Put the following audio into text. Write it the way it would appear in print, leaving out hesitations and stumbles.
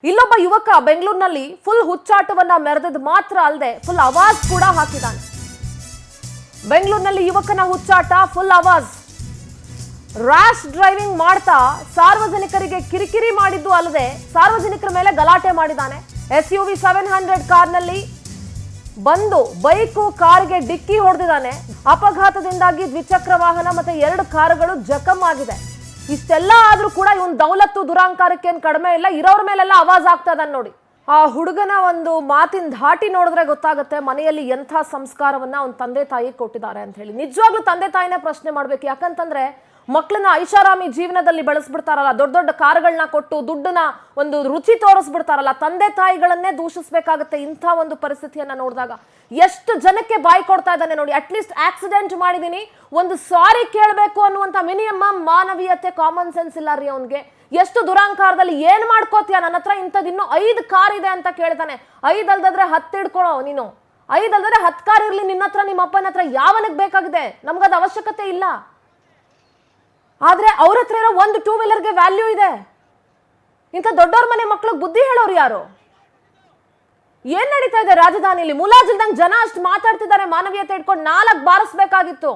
ಇಲ್ಲೊಬ್ಬ ಯುವಕ ಬೆಂಗಳೂರಿನಲ್ಲಿ ಫುಲ್ ಹುಚ್ಚಾಟವನ್ನ ಮೆರೆದದ್ದು ಮಾತ್ರ ಅಲ್ಲದೆ ಫುಲ್ ಆವಾಜ್ ಕೂಡ ಹಾಕಿದ್ದಾನೆ. ಬೆಂಗಳೂರಿನಲ್ಲಿ ಯುವಕನ ಹುಚ್ಚಾಟ ಫುಲ್ ಆವಾಜ್. ರ್ಯಾಶ್ ಡ್ರೈವಿಂಗ್ ಮಾಡ್ತಾ ಸಾರ್ವಜನಿಕರಿಗೆ ಕಿರಿಕಿರಿ ಮಾಡಿದ್ದು ಅಲ್ಲದೆ ಸಾರ್ವಜನಿಕರ ಮೇಲೆ ಗಲಾಟೆ ಮಾಡಿದ್ದಾನೆ. SUV 700 ಕಾರ್ನಲ್ಲಿ ಬಂದು ಬೈಕು ಕಾರಿಗೆ ಡಿಕ್ಕಿ ಹೊಡೆದಿದ್ದಾನೆ. ಅಪಘಾತದಿಂದಾಗಿ ದ್ವಿಚಕ್ರ ವಾಹನ ಮತ್ತೆ 2 ಕಾರುಗಳು ಜಖಂ ಆಗಿದೆ. ಇಷ್ಟೆಲ್ಲ ಆದ್ರೂ ಕೂಡ ಇವನ್ ದೌಲತ್ತು ದುರಾಂಕಾರಕ್ಕೆ ಏನ್ ಕಡಿಮೆ ಇಲ್ಲ. ಇರೋರ ಮೇಲೆಲ್ಲ ಆವಾಜ್ ಆಗ್ತಾ ಇದ್ದಾನೆ ನೋಡಿ. ಆ ಹುಡುಗನ ಒಂದು ಮಾತಿನ ಧಾಟಿ ನೋಡಿದ್ರೆ ಗೊತ್ತಾಗುತ್ತೆ ಮನೆಯಲ್ಲಿ ಎಂಥ ಸಂಸ್ಕಾರವನ್ನ ಅವನ ತಂದೆ ತಾಯಿ ಕೊಟ್ಟಿದ್ದಾರೆ ಅಂತ ಹೇಳಿ. ನಿಜವಾಗ್ಲೂ ತಂದೆ ತಾಯಿನೇ ಪ್ರಶ್ನೆ ಮಾಡ್ಬೇಕು. ಯಾಕಂತಂದ್ರೆ ಮಕ್ಕಳನ್ನ ಐಷಾರಾಮಿ ಜೀವನದಲ್ಲಿ ಬೆಳೆಸ್ಬಿಡ್ತಾರಲ್ಲ, ದೊಡ್ಡ ದೊಡ್ಡ ಕಾರುಗಳನ್ನ ಕೊಟ್ಟು ದುಡ್ಡನ್ನ ಒಂದು ರುಚಿ ತೋರಿಸ್ಬಿಡ್ತಾರಲ್ಲ, ತಂದೆ ತಾಯಿಗಳನ್ನೇ ದೂಷಿಸಬೇಕಾಗುತ್ತೆ ಇಂಥ ಒಂದು ಪರಿಸ್ಥಿತಿಯನ್ನ ನೋಡಿದಾಗ. ಎಷ್ಟು ಜನಕ್ಕೆ ಬಾಯಿ ಕೊಡ್ತಾ ಇದ್ದಾನೆ ನೋಡಿ. ಅಟ್ಲೀಸ್ಟ್ ಆಕ್ಸಿಡೆಂಟ್ ಮಾಡಿದೀನಿ, ಒಂದು ಸಾರಿ ಕೇಳಬೇಕು ಅನ್ನುವಂಥ ಮಿನಿಮಮ್ ಮಾನವೀಯತೆ, ಕಾಮನ್ ಸೆನ್ಸ್ ಇಲ್ಲ ರೀ ಅವನಿಗೆ. ಎಷ್ಟು ದುರಾಂಕಾರದಲ್ಲಿ ಏನ್ ಮಾಡ್ಕೋತೀಯ, ನನ್ನ ಹತ್ರ ಇಂಥದ್ದು ಇನ್ನೂ 5 ಕಾರ್ ಇದೆ ಅಂತ ಕೇಳ್ತಾನೆ. 5 ಅಲ್ದಾದ್ರೆ 10 ಇಡ್ಕೊಳ್ಳೋ ನೀನು. 5 ಅಲ್ದಾದ್ರೆ 10 ಕಾರ್ ಇರ್ಲಿ ನಿನ್ನ ಹತ್ರ, ನಿಮ್ಮ ಅಪ್ಪನ ಹತ್ರ. ಯಾವನಿಗೆ ಬೇಕಾಗಿದೆ? ನಮ್ಗದ ಅವಶ್ಯಕತೆ ಇಲ್ಲ. ಆದ್ರೆ ಅವ್ರ ಹತ್ರ ಇರೋ ಒಂದು 2 ವೀಲರ್ಗೆ ವ್ಯಾಲ್ಯೂ ಇದೆ. ಇಂಥ ದೊಡ್ಡವ್ರ ಮನೆ ಮಕ್ಳಿಗೆ ಬುದ್ಧಿ ಹೇಳೋರು ಯಾರು? ಏನ್ ನಡೀತಾ ಇದೆ ರಾಜಧಾನಿಯಲ್ಲಿ? ಮುಲಾಜಿಲ್ದಂಗ್ ಜನ ಅಷ್ಟು ಮಾತಾಡ್ತಿದ್ದಾರೆ. ಮಾನವೀಯತೆ ಇಟ್ಕೊಂಡು 4 ಬಾರಿಸ್ಬೇಕಾಗಿತ್ತು.